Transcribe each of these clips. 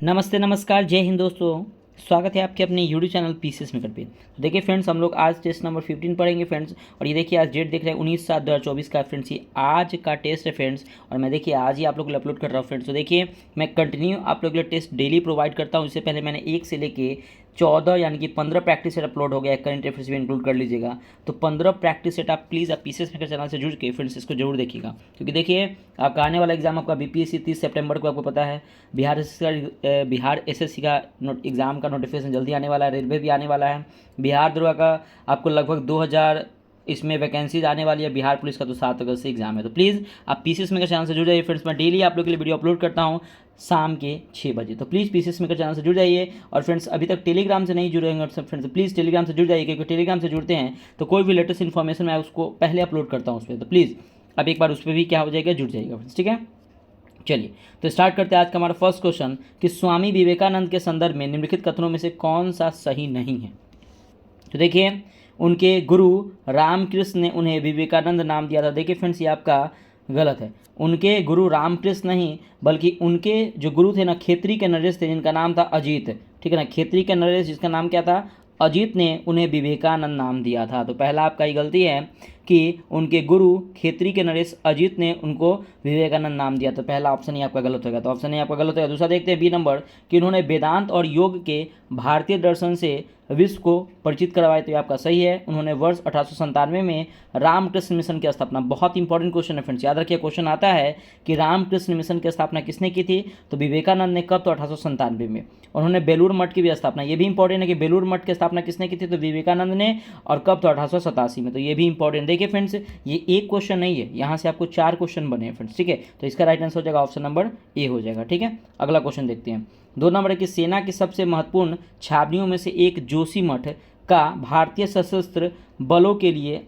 नमस्ते नमस्कार जय हिंद दोस्तों। स्वागत है आपके अपने यूट्यूब चैनल पीसीएस मेकर पे। तो देखिए फ्रेंड्स, हम लोग आज टेस्ट नंबर 15 पढ़ेंगे फ्रेंड्स। और ये देखिए आज डेट देख रहे हैं 19/7/2024 का फ्रेंड्स, ये आज का टेस्ट है फ्रेंड्स। और मैं देखिए आज ही आप लोग को अपलोड कर रहा हूँ फ्रेंड्स। तो देखिए मैं कंटिन्यू आप लोग के लिए टेस्ट डेली प्रोवाइड करता हूँ। इससे पहले मैंने 1 से लेके 14 यानी कि 15 प्रैक्टिस सेट अपलोड हो गया है, करंट अफेयर्स भी इंक्लूड कर लीजिएगा। तो 15 प्रैक्टिस सेट आप प्लीज़ आप पीसीएस मेकर चैनल से जुड़ के फ्रेंड्स इसको जरूर देखिएगा, क्योंकि देखिए आपका आने वाला एग्जाम आपका बीपीएससी 30 सितंबर को आपको पता है। बिहार एसएससी का एग्ज़ाम का नोटिफिकेशन जल्दी आने वाला है। रेलवे भी आने वाला है। बिहार दरोगा का आपको लगभग 2000 इसमें वैकेंसीज आने वाली है। बिहार पुलिस का तो 7 अगस्त से एग्जाम है। तो प्लीज़ आप पीसीएस मेकर चैनल से जुड़ जाइए फ्रेंड्स। मैं डेली आप लोग के लिए वीडियो अपलोड करता हूँ शाम के 6 बजे। तो प्लीज़ पीसीएस मेकर चैनल से जुड़ जाइए। और फ्रेंड्स अभी तक टेलीग्राम से नहीं जुड़े होंगे फ्रेंड्स, प्लीज़ टेलीग्राम से जुड़ जाइए, क्योंकि टेलीग्राम से जुड़ते हैं तो कोई भी लेटेस्ट इन्फॉर्मेशन मैं उसको पहले अपलोड करता हूँ उस पर। तो प्लीज़ अब एक बार उस पर भी क्या हो जाएगा, जुड़ जाइएगा फ्रेंड्स, ठीक है। चलिए तो स्टार्ट करते हैं आज का हमारा फर्स्ट क्वेश्चन कि स्वामी विवेकानंद के संदर्भ में निम्नलिखित कथनों में से कौन सा सही नहीं है। तो देखिए उनके गुरु रामकृष्ण ने उन्हें विवेकानंद नाम दिया था। देखिए फ्रेंड्स ये आपका गलत है। उनके गुरु रामकृष्ण नहीं, बल्कि उनके जो गुरु थे ना, खेतरी के नरेश थे जिनका नाम था अजीत, ठीक है ना। खेतरी के नरेश जिसका नाम क्या था, अजीत ने उन्हें विवेकानंद नाम दिया था। तो पहला आपका ये गलती है कि उनके गुरु खेतरी के नरेश अजीत ने उनको विवेकानंद नाम दिया। तो पहला ऑप्शन ही आपका गलत होगा। तो ऑप्शन ही आपका गलत होगा। दूसरा देखते हैं बी नंबर कि उन्होंने वेदांत और योग के भारतीय दर्शन से विश्व को परिचित करवाए। तो ये आपका सही है। उन्होंने वर्ष 1897 में रामकृष्ण मिशन की स्थापना, बहुत इंपॉर्टेंट क्वेश्चन है फ्रेंड्स, याद रखिए क्वेश्चन आता है कि रामकृष्ण मिशन की स्थापना किसने की थी। तो विवेकानंद ने कब, तो 1897 में। उन्होंने बेलूर मठ की भी स्थापना, ये भी इंपॉर्टेंट है कि बेलूर मठ की स्थापना किसने की थी, तो विवेकानंद ने। और कब, तो 1887 में। तो ये भी इंपॉर्टेंट। देखिए फ्रेंड्स ये एक क्वेश्चन नहीं है, यहाँ से आपको 4 क्वेश्चन बने हैं फ्रेंड्स, ठीक है। तो इसका राइट आंसर हो जाएगा ऑप्शन नंबर ए हो जाएगा, ठीक है। अगला क्वेश्चन देखते हैं। 2 नंबर की सेना की सबसे महत्वपूर्ण छावनियों में से एक जोशीमठ का भारतीय सशस्त्र बलों के लिए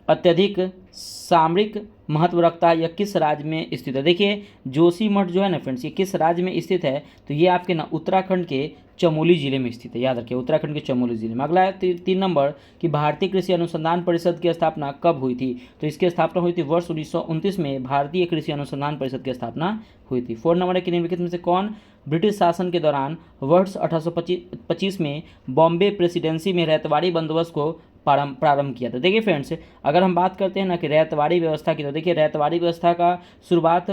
अत्यधिक सामरिक महत्व रखता है। यह किस राज्य में स्थित है। देखिए जोशीमठ जो है ना फ्रेंड्स, ये किस राज्य में स्थित है, तो ये आपके ना उत्तराखंड के चमोली जिले में स्थित है। याद रखिए उत्तराखंड के चमोली जिले में। अगला है 3 नंबर कि भारतीय कृषि अनुसंधान परिषद की स्थापना कब हुई थी। तो इसकी स्थापना हुई थी वर्ष 1929 में। भारतीय कृषि अनुसंधान परिषद की स्थापना हुई थी। 4 नंबर है कि निम्नलिखित में से कौन ब्रिटिश शासन के दौरान वर्ष 1825 में बॉम्बे प्रेसिडेंसी में रैयतवाड़ी बंदोबस्त को प्रारंभ किया था। देखिए फ्रेंड्स अगर हम बात करते हैं ना कि रैयतवाड़ी व्यवस्था की, तो देखिए रैयतवाड़ी व्यवस्था का शुरुआत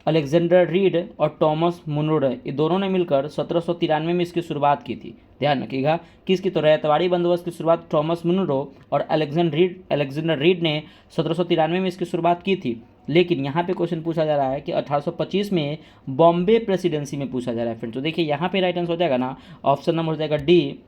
अलेक्जेंडर रीड और टॉमस मुनरो, ये दोनों ने मिलकर 1793 में इसकी शुरुआत की थी। ध्यान रखिएगा किसकी, तो रैयतवाड़ी बंदोबस्त की शुरुआत टॉमस मुनरो और अलेक्जेंडर रीड ने 1793 में इसकी शुरुआत की थी। लेकिन यहाँ पे क्वेश्चन पूछा जा रहा है कि 1825 में बॉम्बे प्रेसिडेंसी में पूछा जा रहा है फ्रेंड्स। तो देखिए यहाँ पे राइट आंसर हो जाएगा ना, ऑप्शन नंबर हो जाएगा डी,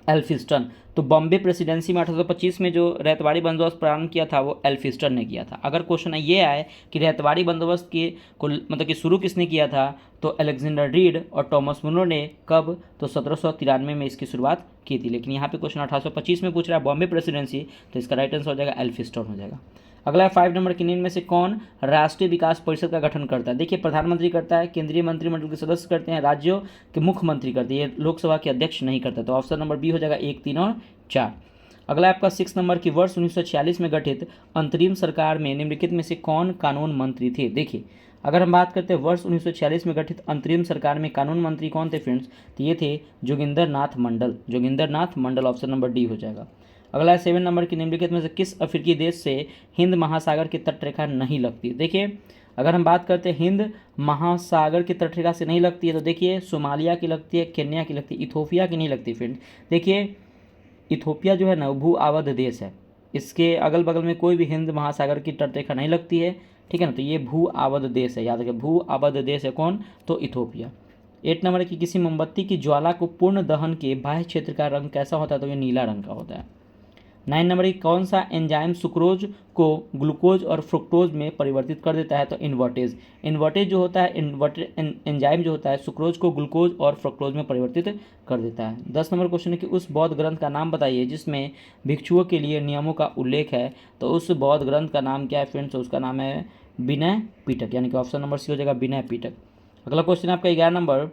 एल्फिस्टन। तो बॉम्बे प्रेसिडेंसी में 1825 में जो रैयतवाड़ी बंदोबस्त प्रारंभ किया था वो एल्फिस्टन ने किया था। अगर क्वेश्चन ये आए कि रैयतवाड़ी बंदोबस्त की को मतलब कि शुरू किसने किया था, तो अलेक्जेंडर रीड और टॉमस मुनरो ने। कब, तो 1793 में इसकी शुरुआत की थी। लेकिन यहाँ पे क्वेश्चन 1825 में पूछ रहा है बॉम्बे प्रेसिडेंसी, तो इसका राइट आंसर हो जाएगा एल्फिस्टन हो जाएगा। अगला है 5 नंबर कि निम्न में से कौन राष्ट्रीय विकास परिषद का गठन करता है। देखिए प्रधानमंत्री करता है, केंद्रीय मंत्रिमंडल के सदस्य करते हैं, राज्यों के मुख्यमंत्री करते हैं, ये लोकसभा के अध्यक्ष नहीं करता। तो ऑप्शन नंबर बी हो जाएगा 1, 3 और 4। अगला आपका 6 नंबर की वर्ष 1946 में गठित अंतरिम सरकार में निम्नलिखित में से कौन कानून मंत्री थे। देखिए अगर हम बात करते हैं वर्ष 1946 में गठित अंतरिम सरकार में कानून मंत्री कौन थे फ्रेंड्स, तो ये थे जोगिंदर नाथ मंडल। ऑप्शन नंबर डी हो जाएगा। अगला है 7 नंबर की निम्नलिखित में से किस अफ्रीकी देश से हिंद महासागर की तटरेखा नहीं लगती। देखिए अगर हम बात करते हैं हिंद महासागर की तटरेखा से नहीं लगती है, तो देखिए सोमालिया की लगती है, केन्या की लगती है, इथोपिया की नहीं लगती फ्रेंड। देखिए इथोपिया जो है ना भू आबद्ध देश है, इसके अगल बगल में कोई भी हिंद महासागर की तटरेखा नहीं लगती है, ठीक है ना। तो ये भू आबद्ध देश है, याद रखिए भू आबद्ध देश है कौन, तो इथोपिया। 8 नंबर की किसी मोमबत्ती की ज्वाला को पूर्ण दहन के बाह्य क्षेत्र का रंग कैसा होता है, तो ये नीला रंग का होता है। 9 नंबर की कौन सा एंजाइम सुक्रोज को ग्लूकोज और फ्रुक्टोज में परिवर्तित कर देता है, तो इन्वर्टेज जो होता है, एंजाइम जो होता है सुक्रोज को ग्लूकोज और फ्रुक्टोज में परिवर्तित कर देता है। 10 नंबर क्वेश्चन है कि उस बौद्ध ग्रंथ का नाम बताइए जिसमें भिक्षुओं के लिए नियमों का उल्लेख है। तो उस बौद्ध ग्रंथ का नाम क्या है फ्रेंड्स, उसका नाम है विनय पिटक, यानी कि ऑप्शन नंबर सी हो जाएगा विनय पिटक। अगला क्वेश्चन आपका 11 नंबर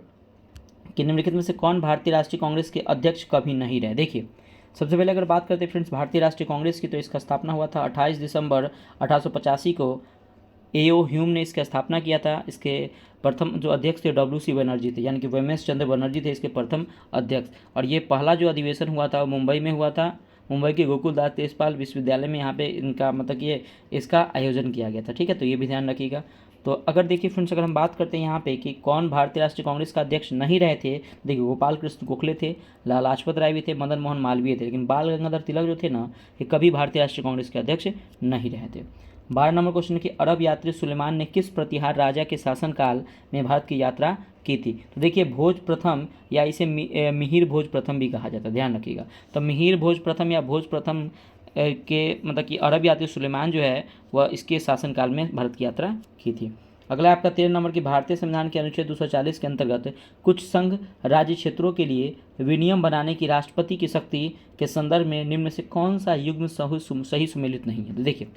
कि निम्नलिखित में से कौन भारतीय राष्ट्रीय कांग्रेस के अध्यक्ष कभी नहीं रहे। देखिए सबसे पहले अगर बात करते हैं फ्रेंड्स भारतीय राष्ट्रीय कांग्रेस की, तो इसका स्थापना हुआ था 28 दिसंबर 1885 को एओ ह्यूम ने इसकी स्थापना किया था। इसके प्रथम जो अध्यक्ष थे WC बनर्जी थे, यानी कि WMS चंद्र बनर्जी थे इसके प्रथम अध्यक्ष। और ये पहला जो अधिवेशन हुआ था वो मुंबई में हुआ था। मुंबई के गोकुलदास तेजपाल विश्वविद्यालय में यहाँ पे इनका मतलब ये इसका आयोजन किया गया था। ठीक है, तो ये भी ध्यान रखिएगा। तो अगर देखिए फ्रेंड्स, अगर हम बात करते हैं यहाँ पे कि कौन भारतीय राष्ट्रीय कांग्रेस का अध्यक्ष नहीं रहे थे, देखिए गोपाल कृष्ण गोखले थे, लाला लाजपत राय भी थे, मदन मोहन मालवीय थे, लेकिन बाल गंगाधर तिलक जो थे ना, ये कभी भारतीय राष्ट्रीय कांग्रेस के अध्यक्ष नहीं रहे थे। 12 नंबर क्वेश्चन कि अरब यात्री सुलेमान ने किस प्रतिहार राजा के शासनकाल में भारत की यात्रा की थी? तो देखिए भोज प्रथम या इसे मिहिर भोज प्रथम भी कहा जाता है, ध्यान रखिएगा। तो मिहिर भोज प्रथम या भोज प्रथम के मतलब कि अरब यात्री सुलेमान जो है वह इसके शासनकाल में भारत की यात्रा की थी। अगला आपका 13 नंबर की भारतीय संविधान के अनुच्छेद 240 के अंतर्गत कुछ संघ राज्य क्षेत्रों के लिए विनियम बनाने की राष्ट्रपति की शक्ति के संदर्भ में निम्न में से कौन सा युग्म सही सुमेलित नहीं है? तो देखिए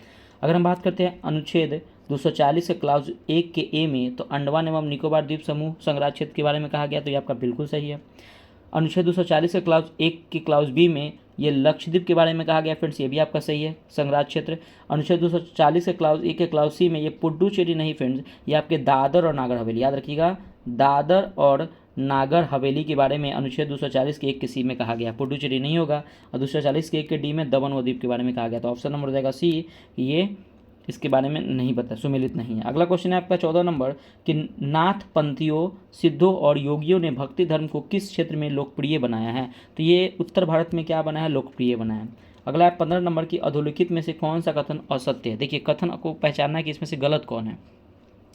अगर हम बात करते हैं अनुच्छेद 240 के क्लाउज 1 के ए में, तो अंडमान एवं निकोबार द्वीप समूह संघराज्य क्षेत्र के बारे में कहा गया, तो ये आपका बिल्कुल सही है। अनुच्छेद 240 के क्लाउज 1 के क्लाउज बी में ये लक्षद्वीप के बारे में कहा गया फ्रेंड्स, ये भी आपका सही है, संघराज्य क्षेत्र। अनुच्छेद 240 के क्लाउज 1 के क्लाउज सी में ये पुडुचेरी नहीं फ्रेंड्स, ये आपके दादर और नागर हवेली, याद रखिएगा, दादर और नागर हवेली के बारे में अनुच्छेद 240 के 1 के सी में कहा गया, पुडुचेरी नहीं होगा। और 240 के 1 के डी में दमन व द्वीप के बारे में कहा गया। तो ऑप्शन नंबर हो जाएगा सी, ये इसके बारे में नहीं पता, सुमेलित नहीं है। अगला क्वेश्चन है आपका 14 नंबर कि नाथ पंथियों, सिद्धों और योगियों ने भक्ति धर्म को किस क्षेत्र में लोकप्रिय बनाया है? तो ये उत्तर भारत में क्या बना है? लोकप्रिय बना है। अगला है 15 नंबर की अधोलिखित में से कौन सा कथन असत्य है? देखिए कथन को पहचानना है कि इसमें से गलत कौन है।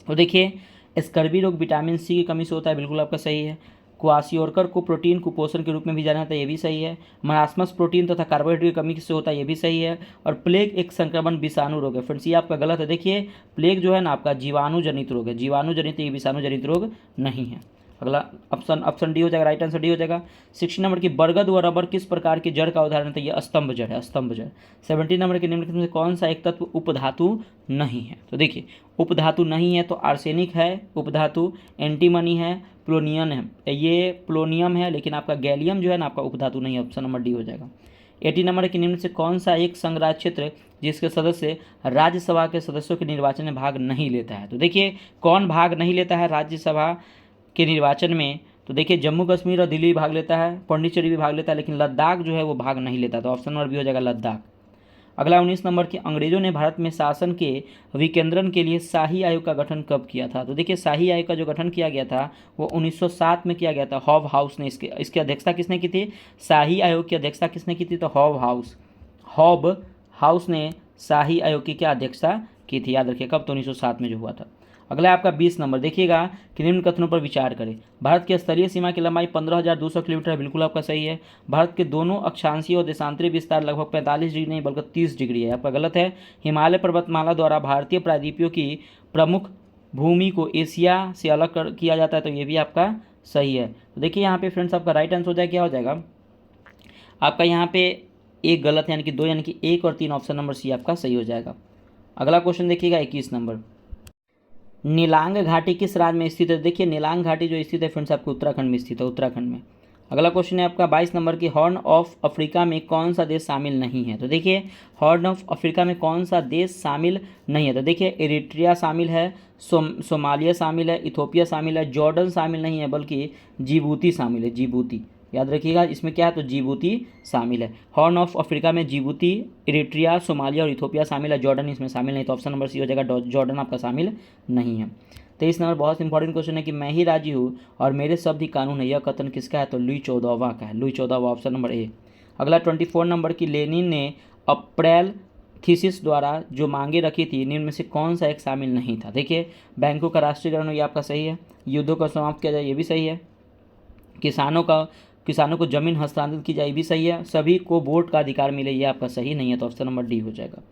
तो देखिए स्कर्वी रोग विटामिन सी की कमी से होता है, बिल्कुल आपका सही है। क्वासियोरकर को प्रोटीन कुपोषण के रूप में भी जाना जाता है, ये भी सही है। मरासमस प्रोटीन तथा कार्बोहाइड्रेट की कमी से होता है, ये भी सही है। और प्लेग एक संक्रमण विषाणु रोग है फ्रेंड्स, ये आपका गलत है। देखिए प्लेग जो है ना आपका जीवाणु जनित रोग है, जीवाणु जनित, ये विषाणु जनित रोग नहीं है। अगला ऑप्शन डी हो जाएगा, राइट आंसर डी हो जाएगा। 16 नंबर की बरगद व रबर किस प्रकार की जड़ का उदाहरण है? ये स्तंभ जड़ है, स्तंभ जड़। 17 नंबर के निम्नलिखित में से कौन सा एक तत्व उपधातु नहीं है? तो देखिए उपधातु नहीं है तो आर्सेनिक है उपधातु, एंटीमनी है, प्लोनियम है, ये प्लोनियम है, लेकिन आपका गैलियम जो है ना आपका उपधातु नहीं है, ऑप्शन नंबर डी हो जाएगा। 18 नंबर के निम्न से कौन सा एक संघराज्य क्षेत्र जिसके सदस्य राज्यसभा के सदस्यों के निर्वाचन में भाग नहीं लेता है? तो देखिए कौन भाग नहीं लेता है राज्यसभा के निर्वाचन में? तो देखिए जम्मू कश्मीर और दिल्ली भाग लेता है, पौंडीचेरी भी भाग लेता है, लेकिन लद्दाख जो है वो भाग नहीं लेता, तो ऑप्शन नंबर बी हो जाएगा लद्दाख। अगला 19 नंबर की अंग्रेजों ने भारत में शासन के विकेंद्रण के लिए शाही आयोग का गठन कब किया था? तो देखिए शाही आयोग का जो गठन किया गया था वो 1907 में किया गया था। हॉब हाउस ने इसकी अध्यक्षता किसने की थी? शाही आयोग की अध्यक्षता किसने की थी? तो हॉब हाउस ने शाही आयोग की क्या अध्यक्षता की थी, याद रखिए कब? तो 1907 में जो हुआ था। अगला आपका 20 नंबर, देखिएगा कि निम्न कथनों पर विचार करें। भारत की स्थलीय सीमा की लंबाई 15,200 किलोमीटर है, बिल्कुल आपका सही है। भारत के दोनों अक्षांशीय और देशांतरीय विस्तार लगभग 45 डिग्री नहीं बल्कि 30 डिग्री है, आपका गलत है। हिमालय पर्वतमाला द्वारा भारतीय प्रायद्वीपों की प्रमुख भूमि को एशिया से अलग किया जाता है, तो ये भी आपका सही है। तो देखिए यहाँ पे फ्रेंड्स आपका राइट आंसर हो जाएगा, क्या हो जाएगा आपका यहाँ पे एक गलत यानी कि 2, यानी कि 1 और 3, ऑप्शन नंबर सी आपका सही हो जाएगा। अगला क्वेश्चन देखिएगा 21 नंबर, नीलांग घाटी किस राज्य में स्थित है? देखिए नीलांग घाटी जो स्थित है फ्रेंड्स आपको उत्तराखंड में स्थित है, उत्तराखंड में। अगला क्वेश्चन है आपका 22 नंबर की हॉर्न ऑफ अफ्रीका में कौन सा देश शामिल नहीं है? तो देखिए हॉर्न ऑफ अफ्रीका में कौन सा देश शामिल नहीं है? तो देखिए एरिट्रिया शामिल है, सोमालिया शामिल है, इथोपिया शामिल है, जॉर्डन शामिल नहीं है बल्कि जिबूती शामिल है, जिबूती, याद रखिएगा इसमें क्या है? तो जिबूती शामिल है। हॉर्न ऑफ अफ्रीका में जिबूती, इरिट्रिया, सोमालिया और इथोपिया शामिल है, जॉर्डन इसमें शामिल नहीं, तो ऑप्शन नंबर सी हो जाएगा, जॉर्डन आपका शामिल नहीं है। 23 नंबर बहुत इंपॉर्टेंट क्वेश्चन है कि मैं ही राजी हूँ और मेरे शब्द ही कानून है, यह कथन किसका है? तो लुई 14वां का है, लुई 14वां, ऑप्शन नंबर ए। अगला 24 नंबर की लेनिन ने अप्रैल थीसिस द्वारा जो मांगे रखी थी निम्न में से कौन सा एक शामिल नहीं था? देखिए बैंकों का राष्ट्रीयकरण, ये आपका सही है। युद्धों का समाप्त किया जाए, ये भी सही है। किसानों को जमीन हस्तांतरित की जाए, भी सही है। सभी को वोट का अधिकार मिले, ये आपका सही नहीं है, तो ऑप्शन नंबर डी हो जाएगा।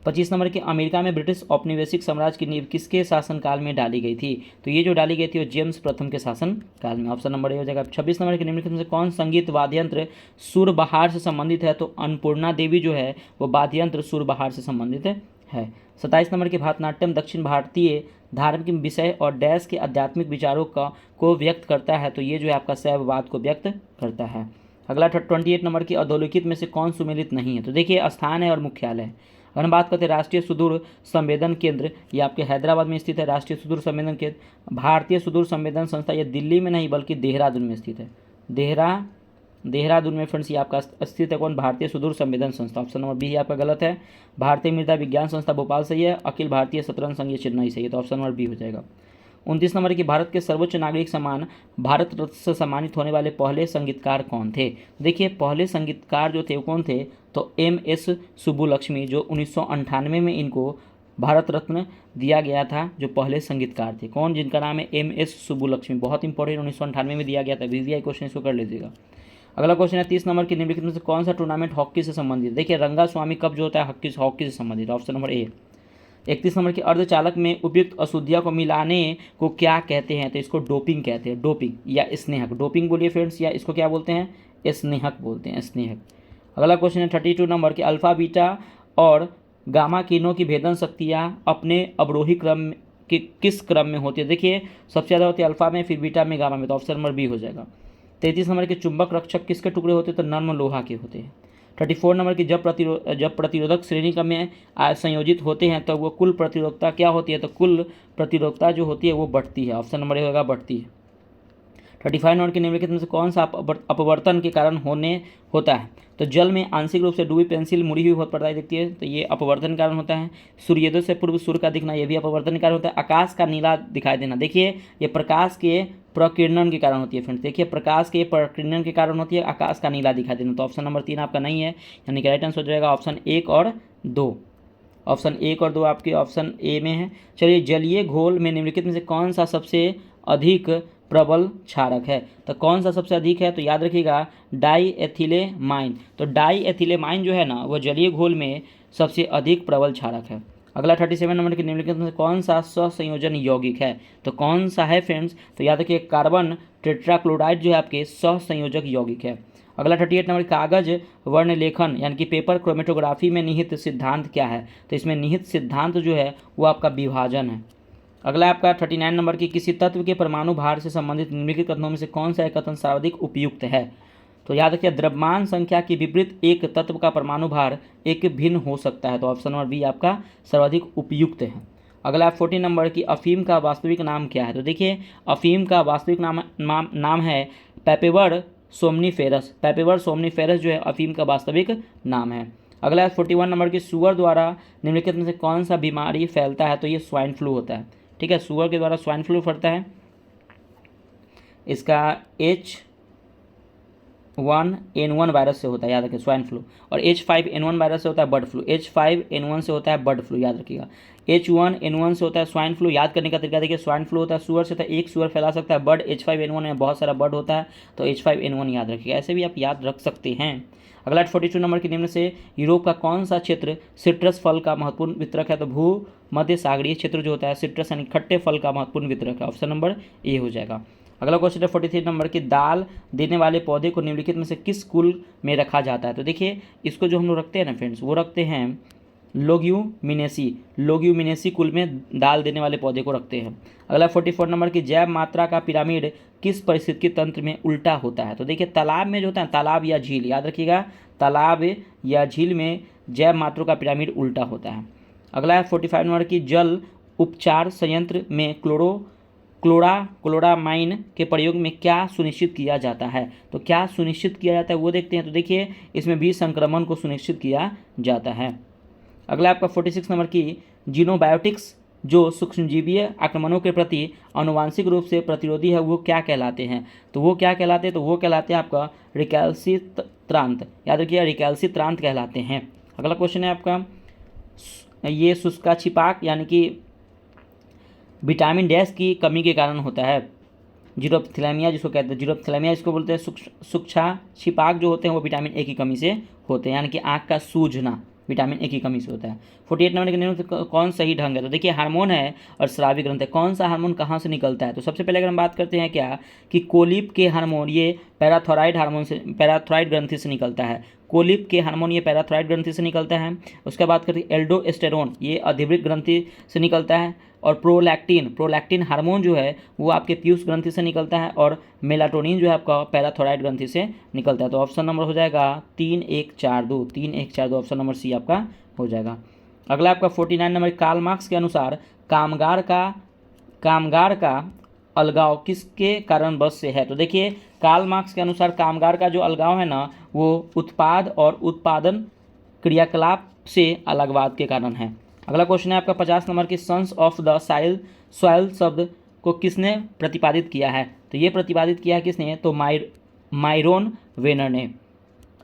25 नंबर की अमेरिका में ब्रिटिश औपनिवेशिक साम्राज्य की नींव किसके शासनकाल में डाली गई थी? तो ये जो डाली गई थी वो जेम्स प्रथम के शासनकाल में, ऑप्शन नंबर ए हो जाएगा। 26 नंबर के निम्नलिखित में से कौन संगीत वाद्य यंत्र सुरबहार से संबंधित है? तो अन्नपूर्णा देवी जो है वो वाद्य यंत्र सुरबहार से संबंधित है। 27 नंबर की भारतनाट्यम दक्षिण भारतीय धार्मिक विषय और डैश के आध्यात्मिक विचारों को व्यक्त करता है, तो ये जो है आपका शैववाद को व्यक्त करता है। अगला 28 नंबर की अधोलिखित में से कौन सुमेलित नहीं है? तो देखिए स्थान है और मुख्यालय है। अगर हम बात करते हैं राष्ट्रीय सुदूर संवेदन केंद्र, ये आपके हैदराबाद में स्थित है। राष्ट्रीय सुदूर संवेदन केंद्र, भारतीय सुदूर संवेदन संस्था, ये दिल्ली में नहीं बल्कि देहरादून में स्थित है। देहरादून में फ्रेंड्स ये आपका स्थित है। कौन? भारतीय सुदूर संवेदन संस्था। ऑप्शन नंबर बी आपका गलत है। भारतीय मृदा विज्ञान संस्था भोपाल सही है। अखिल भारतीय शतरंज संघ ये चेन्नई सही है, तो ऑप्शन नंबर बी हो जाएगा। 29 नंबर की भारत के सर्वोच्च नागरिक सम्मान भारत रत्न से सम्मानित होने वाले पहले संगीतकार कौन थे? देखिए पहले संगीतकार जो थे वो कौन थे? तो एम.एस. सुब्बुलक्ष्मी, जो 1998 में इनको भारत रत्न दिया गया था, जो पहले संगीतकार थे। कौन? जिनका नाम है एम.एस. सुब्बुलक्ष्मी, बहुत इंपॉर्टेंट, 1998 में दिया गया था। वीवीआई क्वेश्चन इसको कर लीजिएगा। अगला क्वेश्चन है 30 नंबर की, निम्नलिखित में से कौन सा टूर्नामेंट हॉकी से संबंधित? देखिए रंगास्वामी कप जो होता है हॉकी से संबंधित, ऑप्शन नंबर ए। 31 नंबर की, अर्धचालक में उपयुक्त अशुद्धियों को मिलाने को क्या कहते हैं? तो इसको डोपिंग कहते हैं, डोपिंग या स्नेहक। डोपिंग बोलिए फ्रेंड्स, या इसको क्या बोलते हैं? स्नेहक बोलते हैं, स्नेहक। अगला क्वेश्चन है 32 नंबर के, अल्फा बीटा और गामा किरणों की भेदन शक्तियाँ अपने अवरोही क्रम के किस क्रम में होती है? देखिए सबसे ज़्यादा होती है अल्फा में, फिर बीटा में, गामा में, तो ऑप्शन नंबर बी हो जाएगा। 33 नंबर के, चुंबक रक्षक किसके टुकड़े होते हैं? तो नर्म लोहा के होते हैं। 34 नंबर की, जब प्रतिरोधक श्रेणी में संयोजित होते हैं तो वो कुल प्रतिरोधकता क्या होती है? तो कुल प्रतिरोधकता जो होती है वो बढ़ती है, ऑप्शन नंबर ए होगा, बढ़ती है। 35 नंबर के, निम्नलिखित में से कौन सा अपवर्तन के कारण होता है? तो जल में आंशिक रूप से डूबी पेंसिल मुड़ी हुई बहुत प्रदायी दिखती है, तो ये अपवर्तन के कारण होता है। सूर्योदय से पूर्व सूर्य का दिखना, ये भी अपवर्तन के कारण होता है। आकाश का नीला दिखाई देना, देखिए ये प्रकाश के प्रकीर्णन के कारण होती है फ्रेंड्स। देखिए प्रकाश के प्रकीर्णन के कारण होती है आकाश का नीला दिखाई देना, तो ऑप्शन नंबर 3 आपका नहीं है, यानी कि राइट आंसर हो जाएगा ऑप्शन 1 और 2। ऑप्शन 1 और 2 आपके ऑप्शन ए में है। चलिए, जलीय घोल में निम्नलिखित में से कौन सा सबसे अधिक प्रबल क्षारक है? तो कौन सा सबसे अधिक है? तो याद रखिएगा डाईएथिलेमाइन। तो डाईएथिलेमाइन जो है ना वो जलीय घोल में सबसे अधिक प्रबल क्षारक है। अगला 37 नंबर के, निम्नलिखित में से कौन सा सहसंयोजन यौगिक है? तो कौन सा है फ्रेंड्स? तो याद रखिए कार्बन टेट्राक्लोराइड जो है आपके सहसंयोजक यौगिक है। अगला 38 नंबर, कागज वर्ण लेखन यानी कि पेपर क्रोमेटोग्राफी में निहित सिद्धांत क्या है? तो इसमें निहित सिद्धांत जो है वो आपका विभाजन है। अगला आपका 39 नंबर की, किसी तत्व के परमाणु भार से संबंधित निम्नलिखित कथनों में से कौन सा एक कथन सर्वाधिक उपयुक्त है? तो याद रखिए द्रव्यमान संख्या के विपरीत एक तत्व का परमाणु भार एक भिन्न हो सकता है, तो ऑप्शन नंबर बी आपका सर्वाधिक उपयुक्त है। अगला 40 नंबर की, अफीम का वास्तविक नाम क्या है? तो देखिए अफीम का वास्तविक नाम है पेपेवर सोमनीफेरस। पेपेवर सोमनीफेरस जो है अफीम का वास्तविक नाम है। अगला 41 नंबर की, सुअर द्वारा निम्नलिखित में से कौन सा बीमारी फैलता है? तो ये स्वाइन फ्लू होता है, ठीक है, सुअर के द्वारा स्वाइन फ्लू फैलता है। इसका H1N1 वायरस से होता है, याद रखिए स्वाइन फ्लू, और H5N1 वायरस से होता है बर्ड फ्लू। H5N1 से होता है बर्ड फ्लू, याद रखिएगा। H1N1 से होता है स्वाइन फ्लू। याद करने का तरीका देखिए, स्वाइन फ्लू होता है सुअर से, होता है एक सुअर फैला सकता है। बर्ड H5N1 में बहुत सारा बर्ड होता है, तो H5N1 याद रखिएगा, ऐसे भी आप याद रख सकते हैं। अगला 42 नंबर के, निम्न से यूरोप का कौन सा क्षेत्र सिट्रस फल का महत्वपूर्ण वितरक है? तो भू मध्य सागरीय क्षेत्र जो होता है सिट्रस यानी खट्टे फल का महत्वपूर्ण वितरक है, ऑप्शन नंबर ए हो जाएगा। अगला क्वेश्चन है 43 नंबर की, दाल देने वाले पौधे को निम्नलिखित में से किस कुल में रखा जाता है? तो देखिए इसको जो हम लोग रखते हैं ना फ्रेंड्स, वो रखते हैं लोग्यूमिनेसी कुल में दाल देने वाले पौधे को रखते हैं। अगला 44 नंबर की, जैव मात्रा का पिरामिड किस पारिस्थितिकी तंत्र में उल्टा होता है? तो देखिए तालाब में जो होता है, तालाब या झील, याद रखिएगा तालाब या झील में जैव मात्रा का पिरामिड उल्टा होता है। अगला है 45 नंबर की, जल उपचार संयंत्र में क्लोरामाइन के प्रयोग में क्या सुनिश्चित किया जाता है? तो क्या सुनिश्चित किया जाता है वो देखते हैं। तो देखिए इसमें बीज संक्रमण को सुनिश्चित किया जाता है। अगला आपका 46 नंबर की, जीनोबायोटिक्स जो सूक्ष्मजीवीय आक्रमणों के प्रति आनुवांशिक रूप से प्रतिरोधी है वो क्या कहलाते हैं? तो वो क्या कहलाते हैं? तो वो कहलाते हैं आपका रिकैल्सित्रांत, याद रखिए रिकैल्सित्रांत कहलाते हैं। अगला क्वेश्चन है आपका, ये शुष्का छिपाक यानी कि विटामिन डैश की कमी के कारण होता है। जीरोप्थेलैमिया जिसको कहते हैं, जीरोप्थेलैमिया इसको बोलते हैं। सूक्ष्म छिपाक जो होते हैं वो विटामिन ए की कमी से होते हैं, यानी कि आँख का सूजना विटामिन ए की कमी से होता है। 48 नंबर के, निम्न कौन सही ढंग है? तो देखिए हार्मोन है और स्रावी ग्रंथ है। कौन सा हार्मोन कहाँ से निकलता है? तो सबसे पहले अगर हम बात करते हैं क्या कि कोलिप के हार्मोन ये पैराथायरॉइड ग्रंथि से निकलता है। कोलिप के हार्मोन ये पैराथायरॉइड ग्रंथि से निकलता है। उसके बाद करते हैं एल्डोस्टेरोन, ये अधिवृक्क ग्रंथि से निकलता है। और प्रोलैक्टिन हार्मोन जो है वो आपके पीयूष ग्रंथि से निकलता है। और मेलाटोनिन जो है आपका पैराथायरॉइड ग्रंथि से निकलता है। तो ऑप्शन नंबर हो जाएगा 3 1 4 2 ऑप्शन नंबर सी आपका हो जाएगा। अगला आपका 49 नंबर, कार्ल मार्क्स के अनुसार कामगार का अलगाव किसके कारणवश से है। तो देखिए कार्ल मार्क्स के अनुसार कामगार का जो अलगाव है ना वो उत्पाद और उत्पादन क्रियाकलाप से अलगवाद के कारण है। अगला क्वेश्चन है आपका 50 नंबर की, सन्स ऑफ द सॉइल शब्द को किसने प्रतिपादित किया है। तो ये प्रतिपादित किया है किसने, तो मायरोन वेनर ने।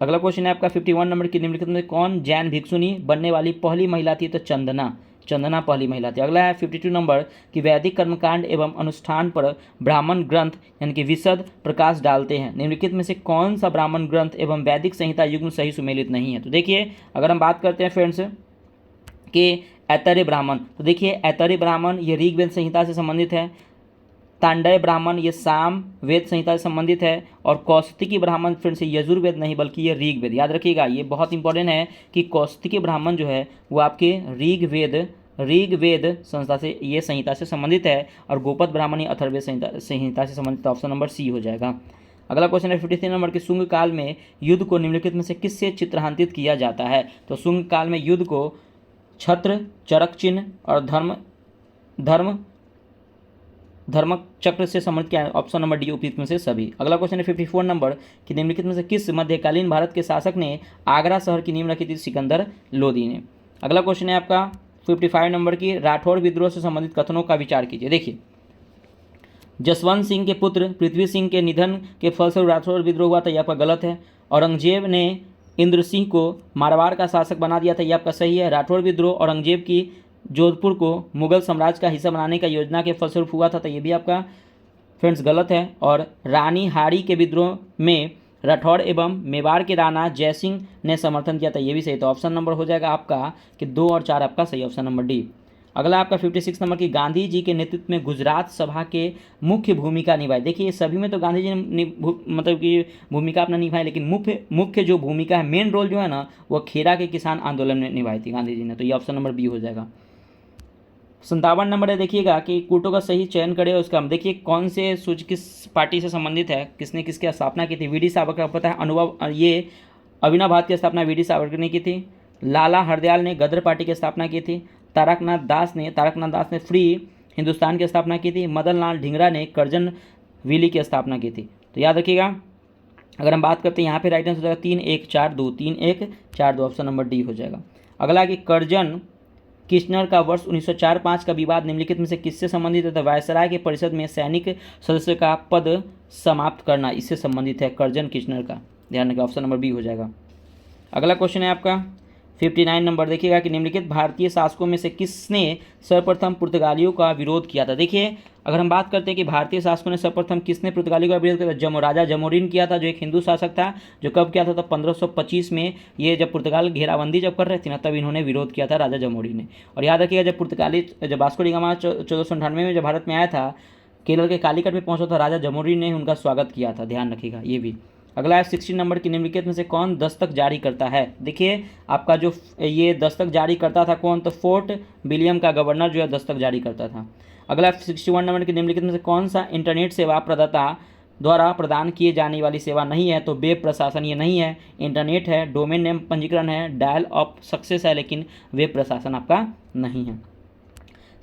अगला क्वेश्चन है आपका 51 नंबर की, निम्नलिखित में कौन जैन भिक्षुनी बनने वाली पहली महिला थी। तो चंदना पहली महिला थी। अगला है 52 नंबर कि वैदिक कर्मकांड एवं अनुष्ठान पर ब्राह्मण ग्रंथ यानी कि विशद प्रकाश डालते हैं। निम्नलिखित में से कौन सा ब्राह्मण ग्रंथ एवं वैदिक संहिता युग्म सही सुमेलित नहीं है। तो देखिए अगर हम बात करते हैं फ्रेंड्स कि ऐतरेय ब्राह्मण, तो देखिए ऐतरेय ब्राह्मण ये ऋग्वेद संहिता से संबंधित है, तांडय ब्राह्मण ये साम वेद संहिता से संबंधित है, और कौशिकी ब्राह्मण फ्रेंड्स यजुर्वेद नहीं बल्कि ये ऋग्वेद। याद रखिएगा ये बहुत इंपॉर्टेंट है कि कौशिकी ब्राह्मण जो है वो आपके ऋग्वेद संहिता से ये संहिता से संबंधित है, और गोपद ब्राह्मण ये अथर्ववेद संहिता से संबंधित। ऑप्शन नंबर सी हो जाएगा। अगला क्वेश्चन है 53 नंबर के, शुंग काल में युद्ध को निम्नलिखित में से किससे चित्रांकित किया जाता है। तो शुंग काल में युद्ध को छत्र, चरक चिन्ह और धर्म चक्र से संबंधित किया है। ऑप्शन नंबर डी उपयुक्त में से सभी। अगला क्वेश्चन है 54 नंबर कि निम्नलिखित में से किस मध्यकालीन भारत के शासक ने आगरा शहर की नींव रखी थी। सिकंदर लोदी ने। अगला क्वेश्चन है आपका 55 नंबर की, राठौड़ विद्रोह से संबंधित कथनों का विचार कीजिए। देखिए जसवंत सिंह के पुत्र पृथ्वी सिंह के निधन के फलस्वरूप राठौड़ विद्रोह हुआ था, यह आपका गलत है। औरंगजेब ने इंद्र सिंह को मारवाड़ का शासक बना दिया था, यह आपका सही है। राठौड़ विद्रोह औरंगजेब की जोधपुर को मुगल साम्राज्य का हिस्सा बनाने का योजना के फलस्वरूप हुआ था, तो ये भी आपका फ्रेंड्स गलत है। और रानी हाड़ी के विद्रोह में राठौड़ एवं मेवाड़ के राणा जयसिंह ने समर्थन किया था, ये भी सही। तो ऑप्शन नंबर हो जाएगा आपका कि 2 और 4 आपका सही, ऑप्शन नंबर डी। अगला आपका 56 नंबर की, गांधी जी के नेतृत्व में गुजरात सभा के मुख्य भूमिका निभाई। देखिए सभी में तो गांधी जी ने मतलब कि भूमिका अपना निभाई, लेकिन मुख्य जो भूमिका है, मेन रोल जो है ना वो खेड़ा के किसान आंदोलन में निभाई थी गांधी जी ने, तो ये ऑप्शन नंबर बी हो जाएगा। 57 नंबर है, देखिएगा कि कूटों का सही चयन करें उसका। हम देखिए कौन से सूची किस पार्टी से संबंधित है, किसने किसकी स्थापना की थी। वी डी सावरकर, पता है अनुभव ये अविनाव भारत की स्थापना वी डी सावरकर ने की थी। लाला हरदयाल ने गदर पार्टी की स्थापना की थी। तारकनाथ दास ने फ्री हिंदुस्तान की स्थापना की थी। मदन लाल ढींगरा ने करजन विली की स्थापना की थी। तो याद रखिएगा अगर हम बात करते हैं यहाँ पे राइट आंसर हो जाएगा 3-1-4-2, 3-1-4-2, ऑप्शन नंबर डी हो जाएगा। अगला कि करजन किशनर का वर्ष 1904-5 का विवाद निम्नलिखित में से किससे संबंधित है। तो वायसराय के परिषद में सैनिक सदस्य का पद समाप्त करना इससे संबंधित है, करजन किशनर का। ध्यान रखिए ऑप्शन नंबर बी हो जाएगा। अगला क्वेश्चन है आपका 59 नंबर, देखिएगा कि निम्नलिखित भारतीय शासकों में से किसने सर्वप्रथम पुर्तगालियों का विरोध किया था। देखिए अगर हम बात करते हैं कि भारतीय शासकों ने सर्वप्रथम किसने पुर्तगालियों का विरोध किया था, राजा जमोरिन किया था, जो एक हिंदू शासक था, जो कब किया था, तो 1525 में। ये जब पुर्तगाल घेराबंदी जब कर रहे थे ना तब इन्होंने विरोध किया था राजा जमोरिन ने। और याद रखिएगा जब वास्को डी गामा 1498 में जब भारत में आया था, केरल के कालीकट में पहुंचा था, राजा जमोरिन ने उनका स्वागत किया था, ध्यान रखिएगा ये भी। अगला है 60 नंबर की, निम्नलिखित में से कौन दस्तक जारी करता है। देखिए आपका जो ये दस्तक जारी करता था कौन, तो फोर्ट विलियम का गवर्नर जो है दस्तक जारी करता था। अगला 61 नंबर की, निम्नलिखित में से कौन सा इंटरनेट सेवा प्रदाता द्वारा प्रदान किए जाने वाली सेवा नहीं है। तो वेब प्रशासन ये नहीं है, इंटरनेट है, डोमेन नेम पंजीकरण है, डायल ऑफ सक्सेस है, लेकिन वेब प्रशासन आपका नहीं है।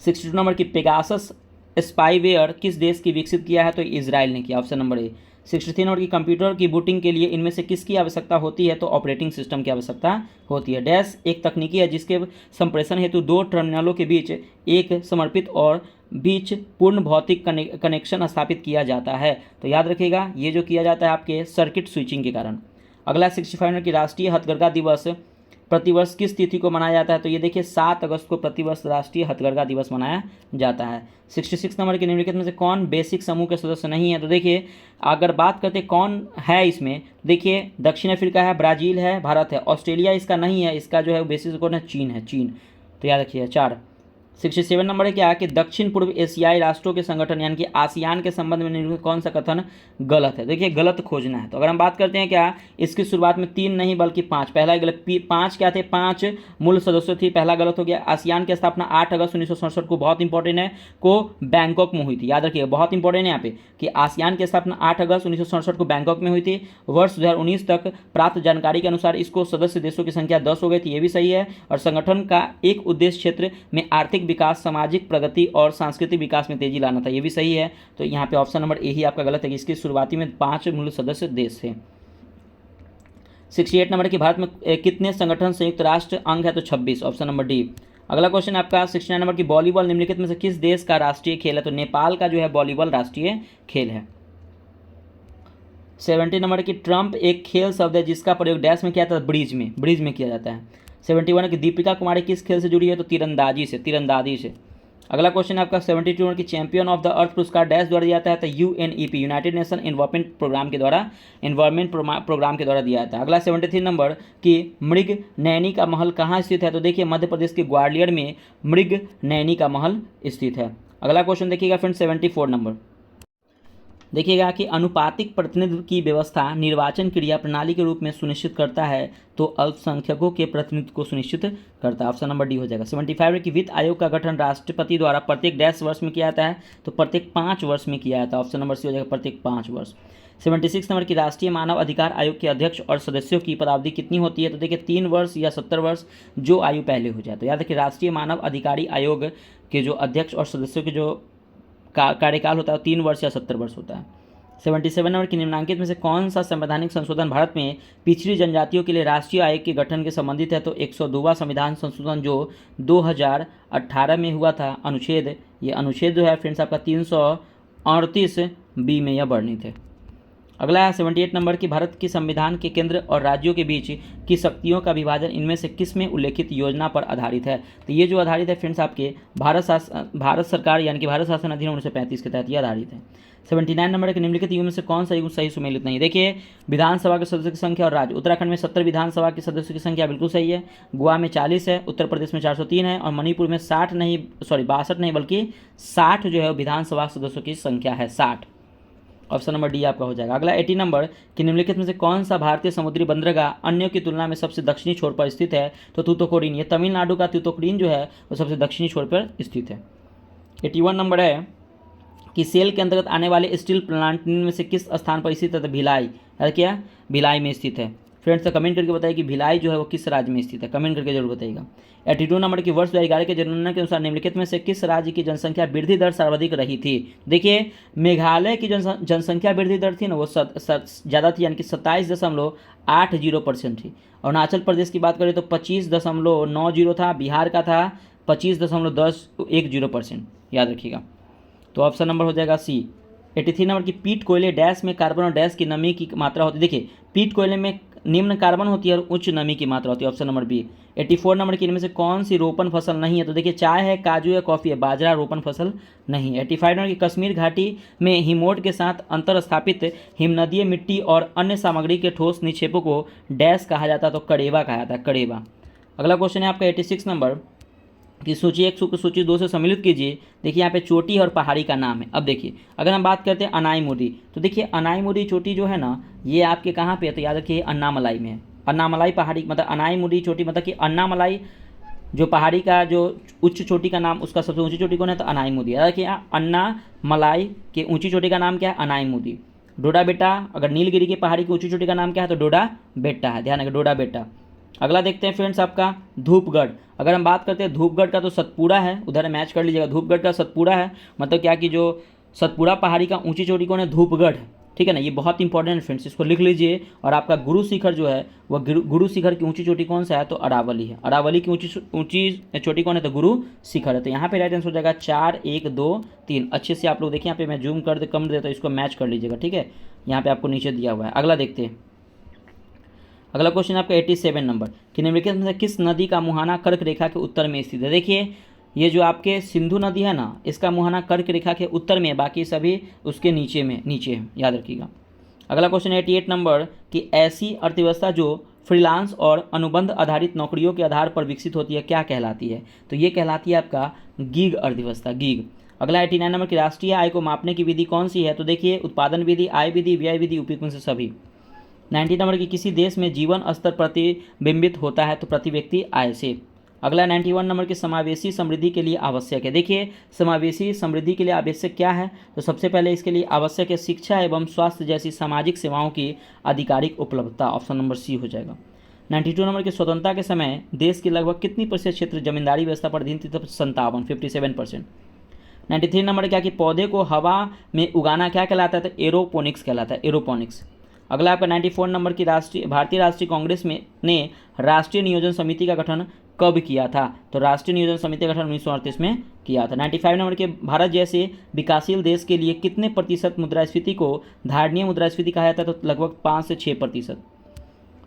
62 नंबर की, पेगासस स्पाईवेयर किस देश की विकसित किया है। तो इजराइल ने किया, ऑप्शन नंबर ए। 63 नंबर की, कंप्यूटर की बूटिंग के लिए इनमें से किसकी आवश्यकता होती है। तो ऑपरेटिंग सिस्टम की आवश्यकता होती है। डैश एक तकनीकी है जिसके संप्रेषण हेतु 2 टर्मिनलों के बीच एक समर्पित और बीच पूर्ण भौतिक कनेक्शन स्थापित किया जाता है। तो याद रखिएगा ये जो किया जाता है आपके सर्किट स्विचिंग के कारण। अगला 65 नंबर की, राष्ट्रीय हथकरघा दिवस प्रतिवर्ष किस तिथि को मनाया जाता है। तो ये देखिए 7 अगस्त को प्रतिवर्ष राष्ट्रीय हथकरघा दिवस मनाया जाता है। 66 नंबर के, निम्नलिखित में से कौन बेसिक समूह के सदस्य नहीं है। तो देखिए अगर बात करते कौन है इसमें, देखिए दक्षिण अफ्रीका है, ब्राज़ील है, भारत है, ऑस्ट्रेलिया इसका नहीं है, इसका जो है बेसिक कोड है चीन है, चीन। तो याद रखिए 4। 67 नंबर है क्या कि दक्षिण पूर्व एशियाई राष्ट्रों के संगठन यानी कि आसियान के संबंध में निम्नलिखित कौन सा कथन गलत है। देखिए गलत खोजना है, तो अगर हम बात करते हैं क्या इसकी शुरुआत में 3 नहीं बल्कि 5, पहला गलत। 5 क्या थे, 5 मूल सदस्य थी, पहला गलत हो गया। आसियान की स्थापना 8 अगस्त 1967 को, बहुत इंपॉर्टेंट है, को बैंकॉक में हुई थी। याद रखिएगा बहुत इंपॉर्टेंट है यहाँ पे कि आसियान की स्थापना 8 अगस्त 1967 को बैंकॉक में हुई थी। वर्ष 2019 तक प्राप्त जानकारी के अनुसार इसको सदस्य देशों की संख्या 10 हो गई थी, ये भी सही है। और संगठन का एक उद्देश्य क्षेत्र में आर्थिक विकास, सामाजिक प्रगति और सांस्कृतिक विकास में तेजी लाना था, ये भी सही है। तो यहाँ पे ऑप्शन नंबर ए ही आपका गलत है कि इसकी शुरुआती में 5 मूल सदस्य देश थे। 68 नंबर की भारत में कितने संगठन संयुक्त राष्ट्र अंग है, तो 26, ऑप्शन नंबर डी। अगला क्वेश्चन आपका 69 नंबर की वॉलीबॉल निम्नलिखित में से किस देश का राष्ट्रीय खेल है, तो नेपाल का जो है वॉलीबॉल राष्ट्रीय खेल है। 70 नंबर की ट्रम्प एक खेल शब्द है जिसका प्रयोग डैश में किया जाता है, ब्रिज में किया जाता है। 71 की दीपिका कुमारी किस खेल से जुड़ी है, तो तीरंदाजी से। अगला क्वेश्चन आपका 72 की चैंपियन ऑफ द अर्थ पुरस्कार डैश द्वारा दिया जाता है, तो UNEP United Nation Environment Programme के द्वारा दिया जाता है। अगला 73 नंबर की मृग नैनी का महल कहाँ स्थित है, तो देखिए मध्य प्रदेश के ग्वालियर में मृग नैनी का महल स्थित है। अगला क्वेश्चन देखिएगा फ्रेंड 74 नंबर, देखिएगा कि अनुपातिक प्रतिनिधित्व की व्यवस्था निर्वाचन क्रिया प्रणाली के रूप में सुनिश्चित करता है, तो अल्पसंख्यकों के प्रतिनिधित्व को सुनिश्चित करता है, ऑप्शन नंबर डी हो जाएगा। 75 की वित्त आयोग का गठन राष्ट्रपति द्वारा प्रत्येक डैश वर्ष में किया जाता है, तो प्रत्येक 5 वर्ष में किया जाता है, ऑप्शन नंबर सी हो जाएगा, प्रत्येक 5 वर्ष। 76 नंबर की राष्ट्रीय मानव अधिकार आयोग के अध्यक्ष और सदस्यों की पदावधि कितनी होती है, तो देखिए 3 वर्ष या 70 वर्ष, जो आयु पहले हो जाए। तो याद रखिए राष्ट्रीय मानव अधिकारी आयोग के जो अध्यक्ष और सदस्यों के जो कार्यकाल होता है 3 वर्ष या 70 वर्ष होता है। 77 नंबर की निम्नलिखित में से कौन सा संवैधानिक संशोधन भारत में पिछड़ी जनजातियों के लिए राष्ट्रीय आयोग के गठन के संबंधित है, तो 102वां संविधान संशोधन जो 2018 में हुआ था, ये अनुच्छेद जो है फ्रेंड्स आपका 338 बी में यह वर्णित है। अगला है 78 नंबर की भारत की संविधान के केंद्र और राज्यों के बीच की शक्तियों का विभाजन इनमें से किस में उल्लेखित योजना पर आधारित है, तो ये जो आधारित है फ्रेंड्स आपके भारत सरकार यानी कि भारत शासन अधिनियम 1935 के तहत ये आधारित है। 79 नंबर के निम्नलिखित युग्म में से कौन सा युग्म सही सुमेलित नहीं है, देखिए विधानसभा के सदस्यों की संख्या और राज्य, उत्तराखंड में 70 विधानसभा के सदस्यों की संख्या बिल्कुल सही है, गोवा में 40 है, उत्तर प्रदेश में 403 है और मणिपुर में 62 नहीं बल्कि 60 जो है विधानसभा सदस्यों की संख्या है, 60, ऑप्शन नंबर डी आपका हो जाएगा। अगला 80 नंबर कि निम्नलिखित में से कौन सा भारतीय समुद्री बंदरगाह अन्यों की तुलना में सबसे दक्षिणी छोर पर स्थित है, तो तूतुकुड़ीन, ये तमिलनाडु का तूतुकुड़ीन जो है वो सबसे दक्षिणी छोर पर स्थित है। 81 नंबर है कि सेल के अंतर्गत आने वाले स्टील प्लांट में से किस स्थान पर स्थित है, तो भिलाई, क्या भिलाई में स्थित है। फ्रेंड्स तो कमेंट करके बताइए कि भिलाई जो है वो किस राज्य में स्थित है, कमेंट करके जरूर बताइएगा। 82 नंबर की वर्ष 2011 के जनगणना के अनुसार निम्नलिखित में से किस राज्य की जनसंख्या वृद्धि दर सर्वाधिक रही थी, देखिए मेघालय की जनसंख्या वृद्धि दर थी ना वो ज़्यादा थी यानी कि 27.80% थी। अरुणाचल प्रदेश की बात करें तो 25.90 था, बिहार का था 25.10% याद रखिएगा, तो ऑप्शन नंबर हो जाएगा सी। 83 नंबर की पीट कोयले डैश में कार्बन और डैश की नमी की मात्रा होती है, देखिए पीट कोयले में निम्न कार्बन होती है और उच्च नमी की मात्रा होती है, ऑप्शन नंबर बी। 84 नंबर की इनमें से कौन सी रोपण फसल नहीं है, तो देखिए चाय है, काजू है, कॉफ़ी है, बाजरा रोपण फसल नहीं है। 85 नंबर की कश्मीर घाटी में हिमोड के साथ अंतर स्थापित हिमनदीय मिट्टी और अन्य सामग्री के ठोस निक्षेपों को डैश कहा जाता है, तो कड़ेबा कहा जाता है, कड़ेबा। अगला क्वेश्चन है आपका 86 नंबर कि सूची 1 को सूची 2 से सम्मिलित कीजिए। देखिए यहाँ पे चोटी और पहाड़ी का नाम है। अब देखिए अगर हम बात करते हैं अनाईमुदी, तो देखिए अनाईमुदी चोटी जो है ना ये आपके कहाँ पे है, तो याद रखिए अन्नामलाई में है। अन्नामलाई पहाड़ी मतलब अनाईमुदी चोटी मतलब कि अन्नामलाई जो पहाड़ी का जो उच्च चोटी का नाम उसका सबसे ऊंची चोटी कौन है, तो अनाईमुदी। याद रखिए अन्नामलाई के ऊंची चोटी का नाम क्या है, अनाईमुदी। डोडा बेटा अगर नीलगिरी की पहाड़ी की ऊंची चोटी का नाम क्या है, तो डोडा बेट्टा है, ध्यान रखिए डोडा बेट्टा। अगला देखते हैं फ्रेंड्स आपका धूपगढ़। अगर हम बात करते हैं धूपगढ़ का तो सतपुड़ा है, उधर मैच कर लीजिएगा, धूपगढ़ का सतपुड़ा है, मतलब क्या कि जो सतपुड़ा पहाड़ी का ऊंची चोटी कौन है, धूपगढ़, ठीक है ना, ये बहुत इंपॉर्टेंट फ्रेंड्स, इसको लिख लीजिए। और आपका गुरु शिखर जो है वह गुरु शिखर की ऊंची चोटी कौन सा है, तो अरावली है। अरावली की ऊंची चोटी कौन है, तो गुरु शिखर है। तो यहाँ पे राइट आंसर हो जाएगा 4 1 2 3। अच्छे से आप लोग देखिए, यहाँ पे मैं जूम कर दे कम देता हूँ, इसको मैच कर लीजिएगा, ठीक है, यहाँ पे आपको नीचे दिया हुआ है। अगला देखते हैं, अगला क्वेश्चन आपका 87 नंबर कि निम्नलिखित में से किस नदी का मुहाना कर्क रेखा के उत्तर में स्थित है। देखिए ये जो आपके सिंधु नदी है ना, इसका मुहाना कर्क रेखा के उत्तर में है, बाकी सभी उसके नीचे है, याद रखिएगा। अगला क्वेश्चन 88 नंबर कि ऐसी अर्थव्यवस्था जो फ्रीलांस और अनुबंध आधारित नौकरियों के आधार पर विकसित होती है, क्या कहलाती है? तो ये कहलाती है आपका गीग अर्थव्यवस्था, गीग। अगला 89 नंबर की राष्ट्रीय आय को मापने की विधि कौन सी है? तो देखिए उत्पादन विधि, आय विधि, व्यय विधि, उपयुक्त में से सभी। 90 नंबर की किसी देश में जीवन स्तर प्रतिबिंबित होता है तो प्रति व्यक्ति आय से। अगला 91 नंबर की समावेशी समृद्धि के लिए आवश्यक है। देखिए समावेशी समृद्धि के लिए आवश्यक क्या है? तो सबसे पहले इसके लिए आवश्यक है शिक्षा एवं स्वास्थ्य जैसी सामाजिक सेवाओं की आधिकारिक उपलब्धता, ऑप्शन नंबर सी हो जाएगा। 92 नंबर की स्वतंत्रता के समय देश की लगभग कितनी प्रतिशत क्षेत्र जमींदारी व्यवस्था पर अधीन थी? तो 57% 93 नंबर क्या कि पौधे को हवा में उगाना क्या कहलाता है? तो एरोपोनिक्स कहलाता है, एरोपोनिक्स। अगला आपका 94 नंबर की भारतीय राष्ट्रीय कांग्रेस ने राष्ट्रीय नियोजन समिति का गठन कब किया था? तो राष्ट्रीय नियोजन समिति का गठन 1938 में किया था। 95 नंबर के भारत जैसे विकासशील देश के लिए कितने प्रतिशत मुद्रास्फीति को धारणीय मुद्रास्फीति कहा जाता है? तो लगभग 5 से 6%।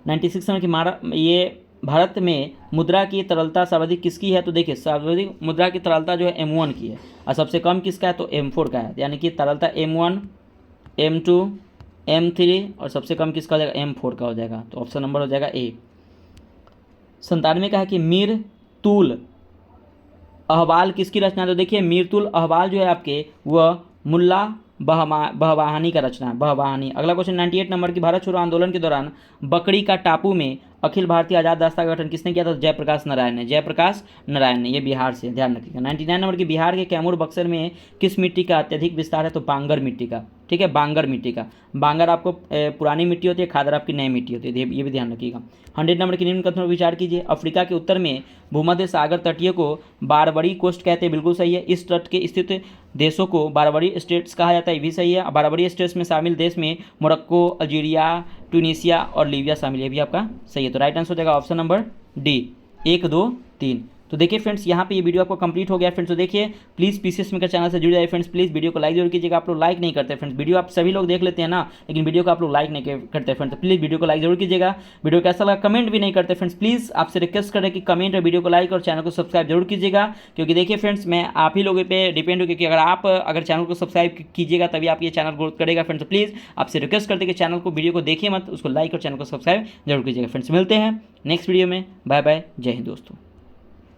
96 नंबर की ये भारत में मुद्रा की तरलता सर्वाधिक किसकी है? तो देखिए सर्वाधिक मुद्रा की तरलता जो है M1 की है और सबसे कम किसका है? तो M4 का है, यानी कि तरलता M1, M2, M3 और सबसे कम किसका हो जाएगा? M4 का हो जाएगा। तो ऑप्शन नंबर हो जाएगा ए। 97 का है कि मीरतुल अहवाल किसकी रचना? तो देखिए मीरतुल अहवाल जो है आपके वह मुल्ला बहवाहानी का रचना है, बहवाहानी। अगला क्वेश्चन 98 नंबर की भारत छोड़ो आंदोलन के दौरान बकरी का टापू में अखिल भारतीय आज़ाद रास्ता का गठन किसने किया था? जयप्रकाश नारायण ने, जयप्रकाश नारायण ने। ये बिहार से, ध्यान रखिएगा। 99 नंबर की बिहार के कैमूर बक्सर में किस मिट्टी का अत्यधिक विस्तार है? तो बांगर मिट्टी का, ठीक है, बांगर मिट्टी का। बांगर आपको पुरानी मिट्टी होती है, खादर आपकी नई मिट्टी होती है, ये भी ध्यान रखिएगा। 100 नंबर की निम्न कथनों पर विचार कीजिए। अफ्रीका के उत्तर में भूमध्य सागर तटीय को बारबरी कोस्ट कहते हैं, बिल्कुल सही है। इस तट के स्थित देशों को बारबरी स्टेट्स कहा जाता है, ये भी सही है। बारबरी स्टेट्स में शामिल देश में मोरक्को, अल्जीरिया, ट्यूनीशिया और लीबिया शामिल है, भी आपका सही है। तो राइट आंसर हो जाएगा ऑप्शन नंबर डी, 1, 2, 3। तो देखिए फ्रेंड्स यहाँ पे ये वीडियो आपको कंप्लीट हो गया फ्रेंड्स। तो देखिए प्लीज़ पीसीएस मेकर चैनल से जुड़ जाइए फ्रेंड्स। प्लीज़ वीडियो को लाइक जरूर कीजिएगा। आप लोग लाइक नहीं करते फ्रेंड्स, वीडियो आप सभी लोग देख लेते हैं ना, लेकिन वीडियो को आप लोग लाइक नहीं करते फ्रेंड्स। तो प्लीज़ वीडियो को लाइक जरूर कीजिएगा। वीडियो कैसा लगा कमेंट भी नहीं करते फ्रेंड्स। प्लीज़ आपसे रिक्वेस्ट करें कि कमेंट और वीडियो को लाइक और चैनल को सब्सक्राइब जरूर कीजिएगा, क्योंकि देखिए फ्रेंड्स मैं आप ही लोगों पे डिपेंड हूँ, क्योंकि अगर चैनल को सब्सक्राइब कीजिएगा तभी आप ये चैनल ग्रोथ करेगा फ्रेंड्स। प्लीज़ आपसे रिक्वेस्ट करते कि चैनल को, वीडियो को देखिए मत, उसको लाइक और चैनल को सब्सक्राइब जरूर कीजिएगा फ्रेंड्स। मिलते हैं नेक्स्ट वीडियो में, बाय बाय, जय हिंद दोस्तों।